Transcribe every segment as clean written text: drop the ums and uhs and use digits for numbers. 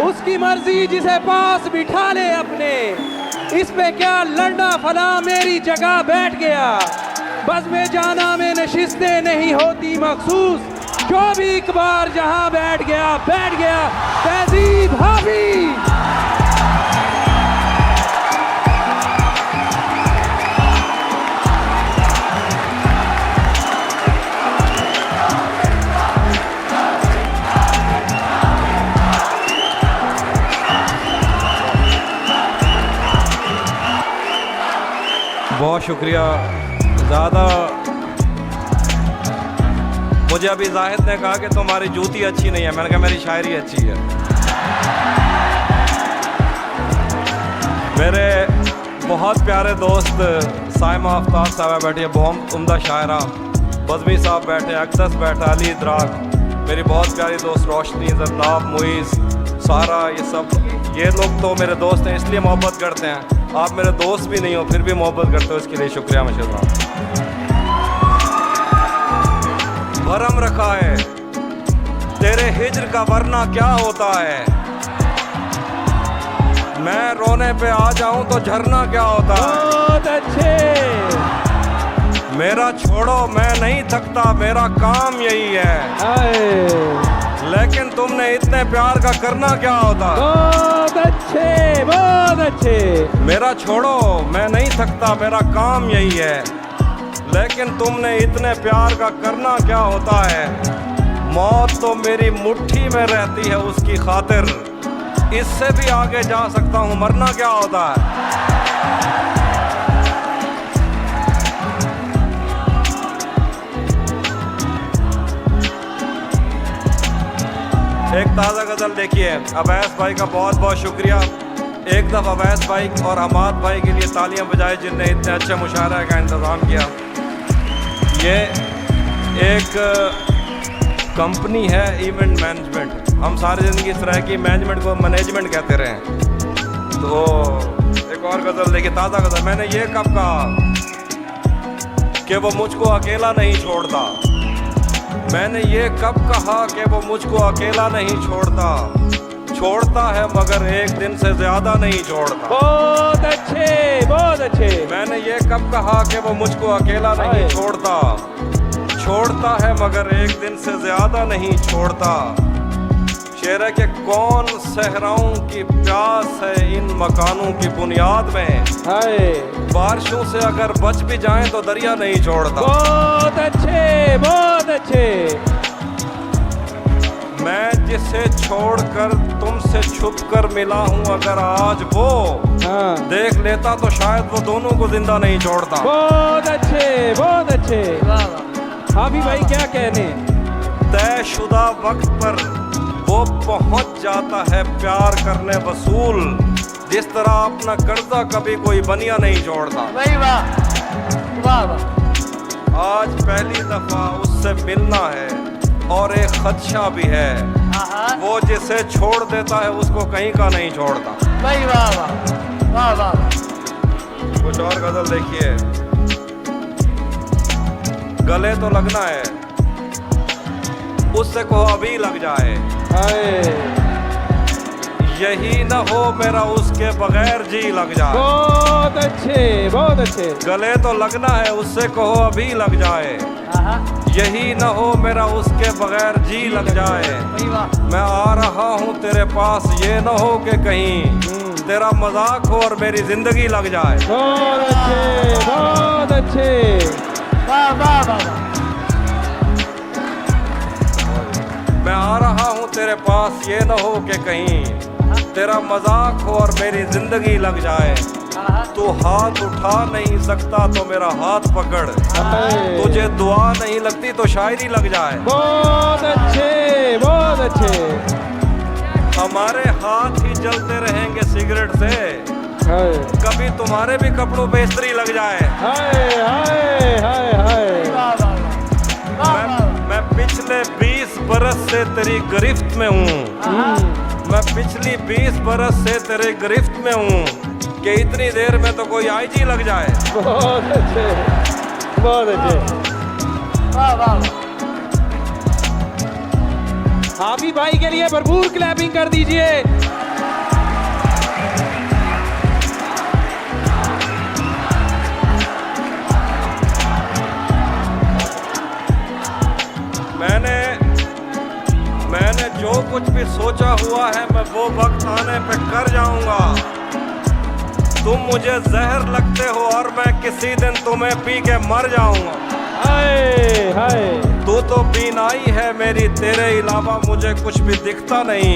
उसकी मर्जी जिसे पास बिठा ले अपने, इस पे क्या लड़ना फला मेरी जगह बैठ गया। बस में जाना में नशिस्तें नहीं होती मखसूस, जो भी एक बार जहां बैठ गया तहजीब हावी। बहुत शुक्रिया। ज़्यादा मुझे अभी जाहिद ने कहा कि तुम्हारी जूती अच्छी नहीं है, मैंने कहा मेरी शायरी अच्छी है। मेरे बहुत प्यारे दोस्त साइमा आफ्ताब साहब बैठे, बहुत उम्दा शायरा बज़मी साहब बैठे, अक्दस बैठा, अली इदराक, मेरी बहुत प्यारी दोस्त रोशनी, जरनाब, मुइज़, सारा, ये लोग तो मेरे दोस्त हैं, इसलिए मोहब्बत करते हैं। आप मेरे दोस्त भी नहीं हो फिर भी मोहब्बत करते हो, इसके लिए शुक्रिया माशाअल्लाह। भरम रखा है तेरे हिज्र का वरना क्या होता है, मैं रोने पे आ जाऊं तो झरना क्या होता है। बहुत अच्छे। मेरा छोड़ो मैं नहीं थकता, मेरा काम यही है, लेकिन तुमने इतने प्यार का करना क्या होता। बहुत अच्छे, बहुत अच्छे। मेरा छोड़ो मैं नहीं थकता, मेरा काम यही है, लेकिन तुमने इतने प्यार का करना क्या होता है। मौत तो मेरी मुट्ठी में रहती है उसकी खातिर, इससे भी आगे जा सकता हूँ, मरना क्या होता है। एक ताज़ा गज़ल देखिए अवैस भाई का, बहुत बहुत शुक्रिया। एक दफ़ा अवैस भाई और हमाद भाई के लिए तालियां बजाए जिनने इतने अच्छे मुशायरा का इंतज़ाम किया। ये एक कंपनी है इवेंट मैनेजमेंट, हम सारी ज़िंदगी इस तरह की मैनेजमेंट को मैनेजमेंट कहते रहे। तो एक और गज़ल देखिए, ताज़ा गज़ल। मैंने ये कब कहा कि वो मुझको अकेला नहीं छोड़ता, मैंने ये कब कहा कि वो मुझको अकेला नहीं छोड़ता, छोड़ता है मगर एक दिन से ज़्यादा नहीं छोड़ता। बहुत अच्छे, बहुत अच्छे। मैंने ये कब कहा कि वो मुझको अकेला नहीं छोड़ता, छोड़ता है मगर एक दिन से ज़्यादा नहीं छोड़ता। शेर है कि कौन सहराओं की प्यास है इन मकानों की बुनियाद में, बारिशों से अगर बच भी जाएं तो दरिया नहीं छोड़ता। बहुत अच्छे, बहुत अच्छे। मैं जिसे छोड़कर तुमसे छुपकर मिला हूँ, अगर आज वो देख लेता तो शायद वो दोनों को जिंदा नहीं छोड़ता। बहुत अच्छे, बहुत अच्छे। हाफी भाई क्या कहने। तयशुदा वक्त पर वो पहुंच जाता है प्यार करने वसूल, जिस तरह अपना कर्जा कभी कोई बनिया नहीं छोड़ता। वाह वाह वाह। आज पहली दफा उससे मिलना है और एक खदशा भी है, वो जिसे छोड़ देता है उसको कहीं का नहीं छोड़ता। वाह वाह वाह वाह। कुछ और गजल देखिए। गले तो लगना है उससे को अभी लग जाए, यही न हो मेरा उसके बगैर जी लग जाए। बहुत अच्छे, बहुत अच्छे। गले तो लगना है उससे कहो अभी लग जाए, यही न हो मेरा उसके बगैर जी लग जाए। मैं आ रहा हूँ तेरे पास, ये न हो कि कहीं तेरा मजाक हो और मेरी जिंदगी लग जाए। बहुत अच्छे, बहुत अच्छे। वाह वाह वाह। मैं आ रहा हूँ तेरे पास, ये न हो कि कहीं तेरा मजाक हो और मेरी जिंदगी लग जाए। तू हाथ उठा नहीं सकता तो मेरा हाथ पकड़, तुझे दुआ नहीं लगती तो शायरी लग जाए। बहुत अच्छे, बहुत अच्छे। हमारे हाथ ही जलते रहेंगे सिगरेट से, कभी तुम्हारे भी कपड़ों पे इस्त्री लग जाए। हाय हाय हाय हाय। मैं पिछले 20 बरस से तेरी गिरफ्त में हूँ, मैं पिछली 20 बरस से तेरे गिरफ्त में हूँ कि इतनी देर में तो कोई आईजी लग जाए। बहुत अच्छे, बहुत अच्छे। वाह वाह। हाफी भाई के लिए भरपूर क्लैपिंग कर दीजिए। मैंने जो कुछ भी सोचा हुआ है मैं वो वक्त आने पे कर जाऊंगा। तुम मुझे जहर लगते हो और मैं किसी दिन तुम्हें पी के मर जाऊंगा। हाय हाय, तू तो बीनाई है मेरी, तेरे अलावा मुझे कुछ भी दिखता नहीं।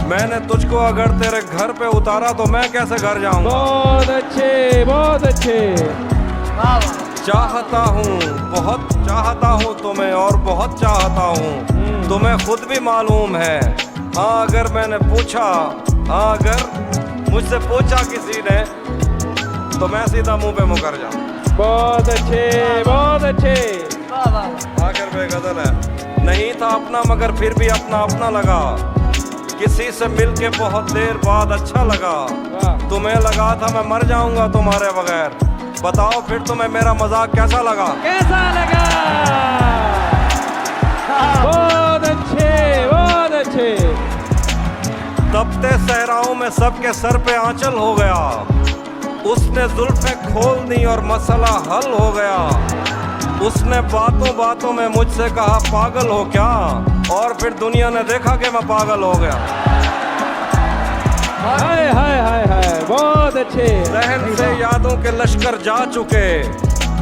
मैंने तुझको अगर तेरे घर पे उतारा तो मैं कैसे घर जाऊंगा। बहुत अच्छे, बहुत अच्छे। वाह वाह चाहता हूँ, बहुत चाहता हूँ तुम्हें और बहुत चाहता हूँ। तुम्हें खुद भी मालूम है। हाँ अगर मैंने पूछा, हाँ अगर मुझसे पूछा किसी ने तो मैं सीधा मुंह पे मुकर जाऊँ। बहुत अच्छे, बहुत अच्छे। वाह वाह आखिर में गजल है, नहीं था अपना मगर फिर भी अपना अपना लगा। किसी से मिलके बहुत देर बाद अच्छा लगा। वाह। तुम्हें लगा था मैं मर जाऊंगा तुम्हारे बगैर। बताओ फिर तुम्हें मेरा मजाक कैसा लगा। कैसा लगा? बहुत अच्छे, बहुत अच्छे। तपते सहराओं में सबके सर पे आंचल हो गया। उसने जुल्फें खोल दी और मसला हल हो गया। उसने बातों बातों में मुझसे कहा पागल हो क्या, और फिर दुनिया ने देखा कि मैं पागल हो गया। हाय हाय हाय हाय, बहुत अच्छे। जहन से यादों के लश्कर जा चुके,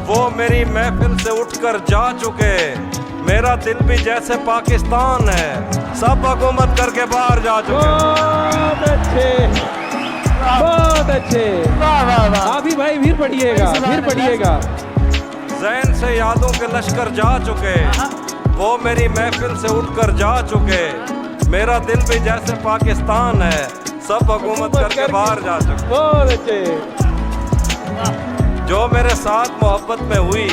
वो मेरी महफिल से उठकर जा चुके। मेरा दिल भी जैसे पाकिस्तान है, सब हुकूमत करके बाहर जा चुके। बहुत अच्छे, बहुत अच्छे। वाह वाह वाह अभी भाई फिर पढ़िएगा, फिर पढ़िएगा। जहन से यादों के लश्कर जा चुके, वो मेरी महफिल से उठकर जा चुके। मेरा दिल भी जैसे पाकिस्तान है, सब हुकूमत करके बाहर जा चुके। बहुत अच्छे। जो मेरे साथ मोहब्बत में हुई,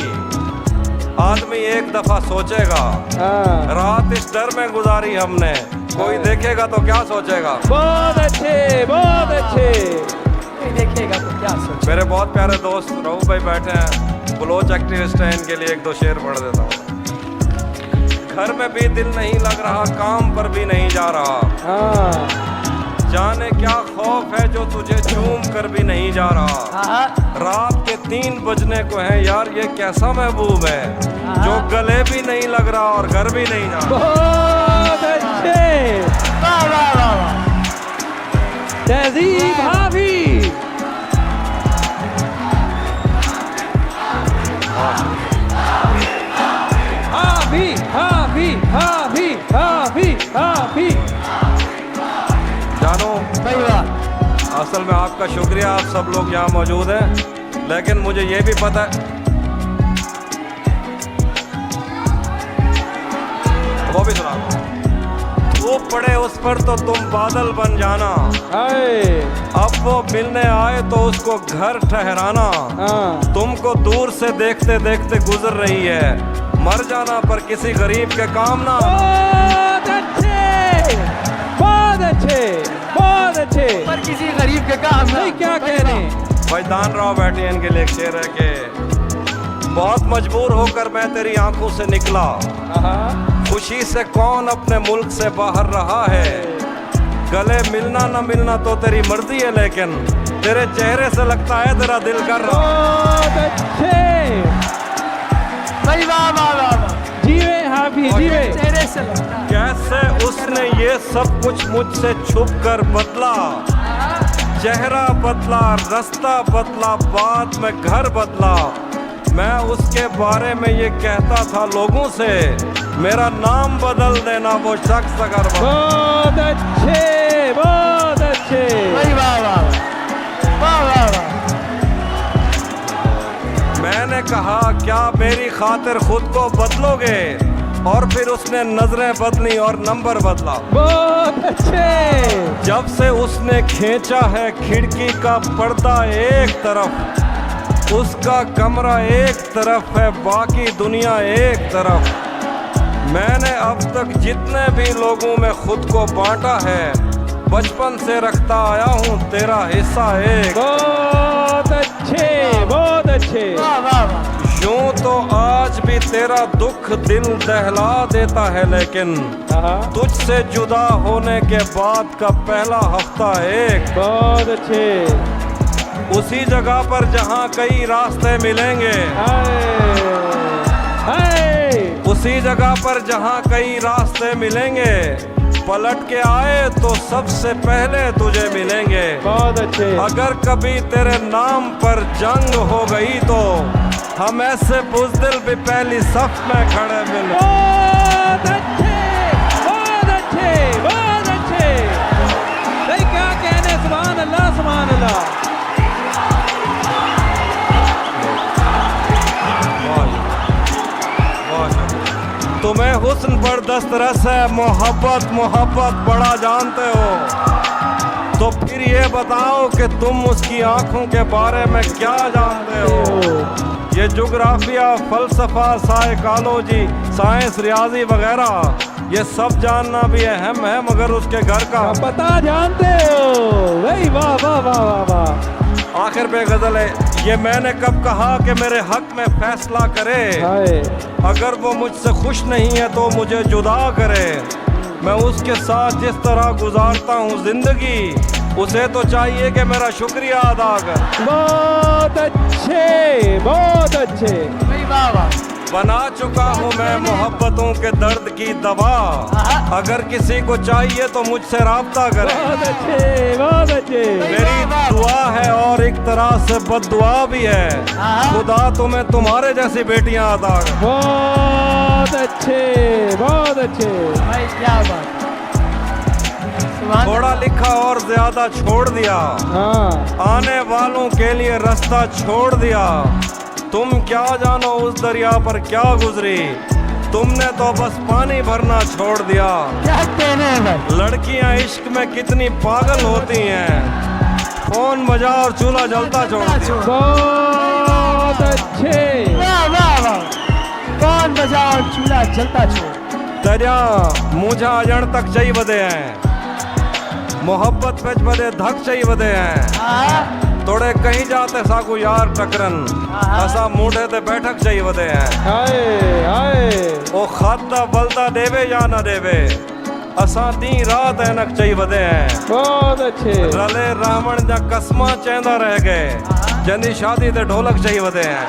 आदमी एक दफा सोचेगा। हाँ। रात इस डर में गुजारी हमने, कोई देखेगा तो क्या सोचेगा। बहुत अच्छे, बहुत अच्छे। कोई देखेगा तो क्या सोच। मेरे बहुत प्यारे दोस्त रहू भाई बैठे हैं, बलोच एक्टिविस्ट हैं, इनके लिए एक दो शेर पढ़ देता हूँ। घर में भी दिल नहीं लग रहा, काम पर भी नहीं जा रहा। हाँ। जाने क्या खौफ है जो तुझे चूम कर भी नहीं जा रहा। हाँ रात के 3 बजने को है यार, ये कैसा महबूब है जो गले भी नहीं लग रहा और घर भी नहीं जा रहा। बहुत अच्छे। वाह वाह वाह वाह तहजीब भाभी। हाफी हाफी हाफी हाफी हाफी। जानो भाई वाह असल में आपका शुक्रिया, आप सब लोग यहाँ मौजूद हैं, लेकिन मुझे ये भी पता है। वो भी सुना, वो पड़े उस पर तो तुम बादल बन जाना। हाय। अब वो मिलने आए तो उसको घर ठहराना। हाँ। तुमको दूर से देखते देखते गुजर रही है, मर जाना पर किसी गरीब के काम ना। बहुत अच्छे, बहुत अच्छे, बहुत अच्छे। पर किसी गरीब के काम ना। नहीं क्या कहने। भाई दान राव बैठे हैं, इनके लिए एक शेर है कि बहुत मजबूर होकर मैं तेरी आंखों से निकला। हाँ। खुशी से कौन अपने मुल्क से बाहर रहा है। गले मिलना न मिलना तो तेरी मर्जी है, लेकिन तेरे चेहरे से लगता है तेरा दिल कर रहा। बहुत अच्छे। भाई वाह वाह वाह वाह। जीवे हाफी जीवे। चेहरे से लगता है। कैसे उसने ये सब कुछ मुझसे छुप कर बदला। चेहरा बदला, रास्ता बदला, बाद में घर बदला। मैं उसके बारे में ये कहता था लोगों से, मेरा नाम बदल देना वो शख्स अगर बहुत अच्छे, बहुत अच्छे। भाई वाह वाह वाह वाह वाह। मैंने कहा क्या मेरी खातिर खुद को बदलोगे, और फिर उसने नजरें बदली और नंबर बदला। बहुत अच्छे। जब से उसने खींचा है खिड़की का पर्दा एक तरफ, उसका कमरा एक तरफ है, बाकी दुनिया एक तरफ। मैंने अब तक जितने भी लोगों में खुद को बांटा है, बचपन से रखता आया हूँ तेरा हिस्सा एक। बहुत अच्छे, बहुत अच्छे। वाह वाह वाह। यूं तो आज भी तेरा दुख दिल दहला देता है, लेकिन तुझसे जुदा होने के बाद का पहला हफ्ता एक बहुत अच्छे। उसी जगह पर जहां कई रास्ते मिलेंगे, उसी जगह पर जहां कई रास्ते मिलेंगे, पलट के आए तो सबसे पहले तुझे मिलेंगे। बहुत अच्छे। अगर कभी तेरे नाम पर जंग हो गई तो हम ऐसे बुज़दिल भी पहली सफ में खड़े मिले। बहुत अच्छे, बहुत अच्छे, बहुत अच्छे। नहीं क्या कहने, सुभान अल्लाह, सुभान अल्लाह। तुम्हें हुस्न पर दस्तरस है, मोहब्बत मोहब्बत बड़ा जानते हो, तो फिर ये बताओ कि तुम उसकी आंखों के बारे में क्या जानते हो। ये जोग्राफिया, फलसफा, साइकोलॉजी, साइंस, रियाजी वगैरह ये सब जानना भी अहम है, मगर उसके घर का पता जानते हो। वही वाह वाह वाह वाह वाह। आखिर पे गजल है, ये मैंने कब कहा कि मेरे हक में फैसला करे, अगर वो मुझसे खुश नहीं है तो मुझे जुदा करे। मैं उसके साथ जिस तरह गुजारता हूँ जिंदगी, उसे तो चाहिए कि मेरा शुक्रिया अदा कर। बहुत अच्छे, बहुत अच्छे। वाह वाह। बना चुका हूँ मैं मोहब्बतों के दर्द की दवा, अगर किसी को चाहिए तो मुझसे राब्ता करे। बहुत अच्छे, बहुत अच्छे। मेरी दुआ है और एक तरह से बद्दुआ भी है, खुदा तुम्हें तुम्हारे जैसी बेटियां अता करे। बहुत अच्छे, बहुत अच्छे। भाई क्या बात। थोड़ा लिखा और ज्यादा छोड़ दिया, आने वालों के लिए रास्ता छोड़ दिया। तुम क्या जानो उस दरिया पर क्या गुजरी, तुमने तो बस पानी भरना छोड़ दिया। क्या कहने हैं भाई। लड़कियां इश्क में कितनी पागल होती हैं, फोन बजा और चूल्हा जलता छोड़ दिया। बहुत अच्छे। वाह वाह वाह। कौन बजा और चूल्हा जलता छोड़। दरिया मुझे अजण तक चाहिए बदे हैं, मोहब्बत पेच बदे धक चाहिए बदे हैं। थोड़े कहीं जाते साकू यार टकरन, असा मूढ़े ते बैठक चाहिए बदे हैं। हाय हाय। ओ खाता बलदा देवे या ना देवे, असा दी रात ऐनक चाहिए बदे हैं। बहुत अच्छे। रले रावण जा कसमा चेंदा रह गए, जंदी शादी ते ढोलक चाहिए बदे हैं।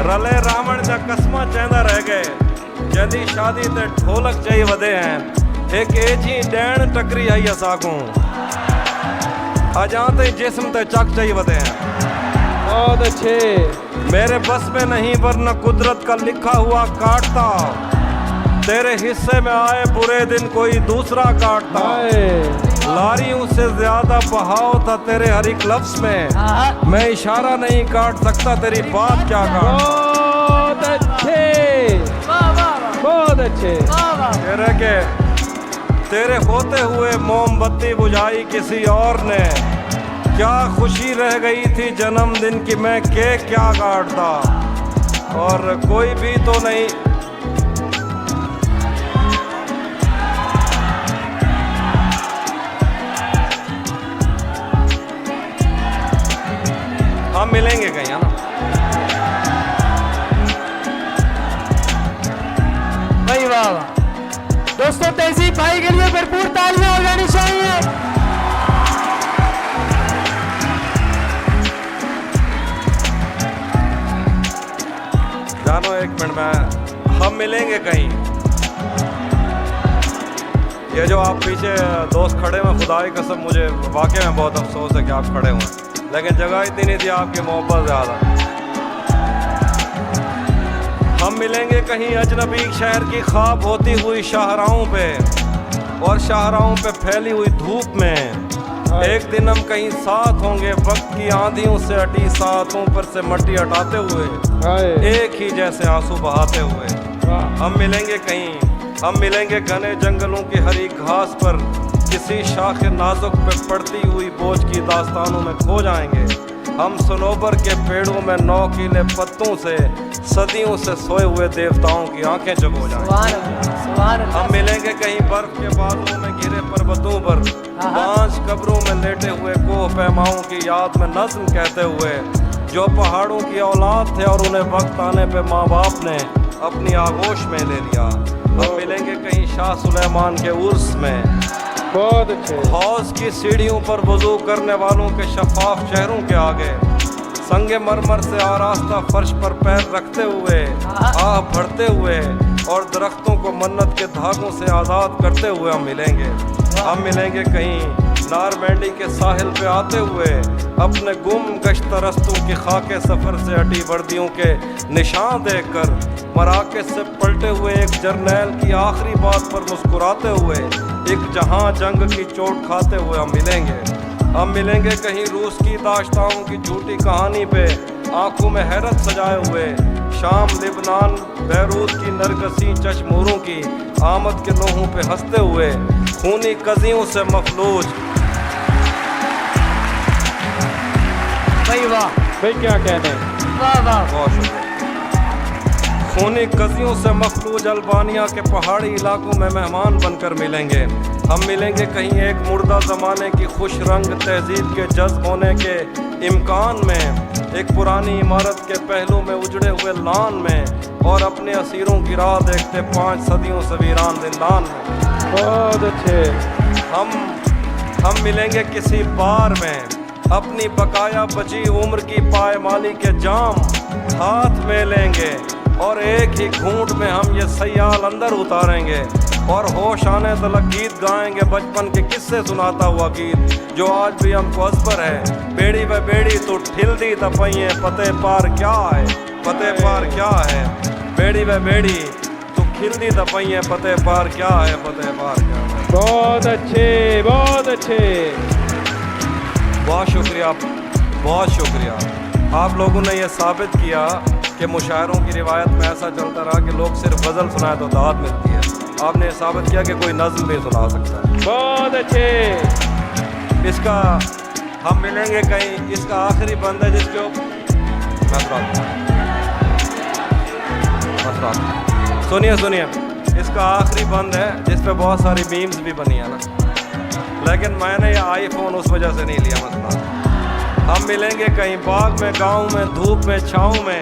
रले रावण जा कसमा चेंदा रह गए, जंदी शादी ते ढोलक चाहिए बदे हैं। एक एजी डैन टकरी आई असाकू, अजाते जिस्म ते चक चाहिए बदे हैं। बहुत अच्छे। मेरे बस में नहीं वरना कुदरत का लिखा हुआ काटता, तेरे हिस्से में आए बुरे दिन कोई दूसरा काटता। लारियों से ज्यादा बहाव था तेरे हर एक लफ्ज में, मैं इशारा नहीं काट सकता तेरी बात क्या काट। बहुत अच्छे, बहुत अच्छे। तेरे के तेरे होते हुए मोमबत्ती बुझाई किसी और ने, क्या खुशी रह गई थी जन्मदिन की मैं केक क्या काटता। और कोई भी तो नहीं, हम मिलेंगे कहीं, है ना। भाई वाह वाह। दोस्तों तहजीब भाई के लिए भरपूर तालियां हो जानी चाहिए। जानो एक मिनट में, हम मिलेंगे कहीं। ये जो आप पीछे दोस्त खड़े हुए, खुदा की कसम मुझे वाकई में बहुत अफसोस है कि आप खड़े हुए, लेकिन जगह इतनी नहीं थी, आपकी मोहब्बत ज़्यादा। हम मिलेंगे कहीं अजनबी शहर की ख्वाब होती हुई शाहराहों पे, और शाहराहों पे फैली हुई धूप में। एक दिन हम कहीं साथ होंगे, वक्त की आंधियों से अटी साथों पर से मट्टी हटाते हुए, एक ही जैसे आंसू बहाते हुए। हम मिलेंगे कहीं, हम मिलेंगे घने जंगलों की हरी घास पर, किसी शाख नाजुक पे पड़ती हुई बोझ की दास्तानों में खो जाएंगे। हम सनोबर के पेड़ों में नौकीले पत्तों से सदियों से सोए हुए देवताओं की आंखें जगो जाएंगी। हम मिलेंगे कहीं बर्फ के बादलों में घिरे पर्वतों पर, पांच कब्रों में लेटे हुए कोह पैमाओं की याद में नज्म कहते हुए, जो पहाड़ों की औलाद थे और उन्हें वक्त आने पे माँ बाप ने अपनी आगोश में ले लिया। हम मिलेंगे कहीं शाह सुलेमान के उर्स में, बहुत अच्छे। हौज की सीढ़ियों पर वजू करने वालों के शफाफ चेहरों के आगे, संगे मरमर से आरास्ता फर्श पर पैर रखते हुए, आह भरते हुए और दरख्तों को मन्नत के धागों से आज़ाद करते हुए हम मिलेंगे। हम मिलेंगे कहीं नारमैंडी के साहिल पे आते हुए, अपने गुम गश्त रस्तों की खाके सफ़र से हटी वर्दियों के निशान देखकर, मराकज़ से पलटे हुए एक जर्नैल की आखिरी बात पर मुस्कुराते हुए, एक जहां जंग की चोट खाते हुए हम मिलेंगे। हम मिलेंगे कहीं रूस की दाश्ताओं की झूठी कहानी पे आंखों में हैरत सजाए हुए, शाम लिबनान बैरूत की नरगसी चश्मोरों की आमद के लोहों पे हंसते हुए, खूनी कजियों से मफलूज। भाई वाह, भाई क्या कहने। वाह वाह। बहुत शुक्रिया। खूनी कजियों से मफलूज अल्बानिया के पहाड़ी इलाकों में मेहमान बनकर मिलेंगे। हम मिलेंगे कहीं एक मुर्दा ज़माने की खुश रंग तहजीब के जज्ब होने के इम्कान में, एक पुरानी इमारत के पहलू में उजड़े हुए लान में, और अपने असीरों की राह देखते 5 सदियों से वीरान जिंदान में। बहुत अच्छे। हम मिलेंगे किसी बार में, अपनी बकाया बची उम्र की पायमाली के जाम हाथ में लेंगे, और एक ही घूंट में हम ये सयाल अंदर उतारेंगे, और होश आने तलक गीत गाएंगे, बचपन के किस्से सुनाता हुआ गीत जो आज भी हमको अजबर है। बेड़ी व बेड़ी तो ठिलदी तपइए, पते पार क्या है, पते पार क्या है। बेड़ी व बेड़ी तो खिलदी तपइए, पते पार क्या है, पते पार क्या है। बहुत अच्छे, बहुत अच्छे। बहुत शुक्रिया, बहुत शुक्रिया। आप लोगों ने यह साबित किया कि मुशायरों की रिवायत में ऐसा चलता रहा कि लोग सिर्फ गज़ल सुनाए तो दाद मिलती है। आपने साबित किया कि कोई नज़्म भी सुना सकता है। बहुत अच्छे। इसका हम मिलेंगे कहीं, इसका आखिरी बंद है जिसको सुनिए सुनिए, इसका आखिरी बंद है जिस पे बहुत सारी मीम्स भी बनी है ना, लेकिन मैंने ये आईफोन उस वजह से नहीं लिया मसला। हम मिलेंगे कहीं बाग में, गाँव में, धूप में, छाँव में।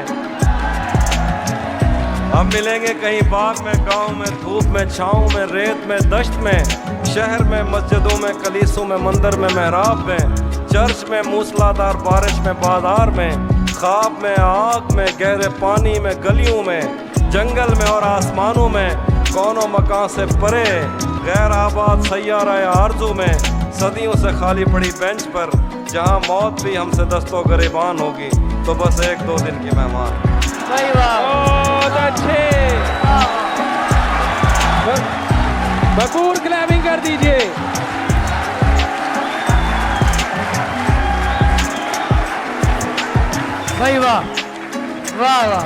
हम मिलेंगे कहीं बाग में, गांव में, धूप में, छाँव में, रेत में, दश्त में, शहर में, मस्जिदों में, कलीसों में, मंदिर में, मेहराब में, चर्च में, मूसलाधार बारिश में, बाजार में, ख्वाब में, आग में, गहरे पानी में, गलियों में, जंगल में और आसमानों में, कौनों मकान से परे, गैर आबाद सैयारा आरज़ू में, सदियों से खाली पड़ी बेंच पर, जहाँ मौत भी हमसे दस्तों गरिबान होगी, तो बस 1-2 दिन की मेहमान। भाई वाह, बहुत अच्छे। भरपूर क्लैपिंग कर दीजिए। भाई वाह, वाह वाह।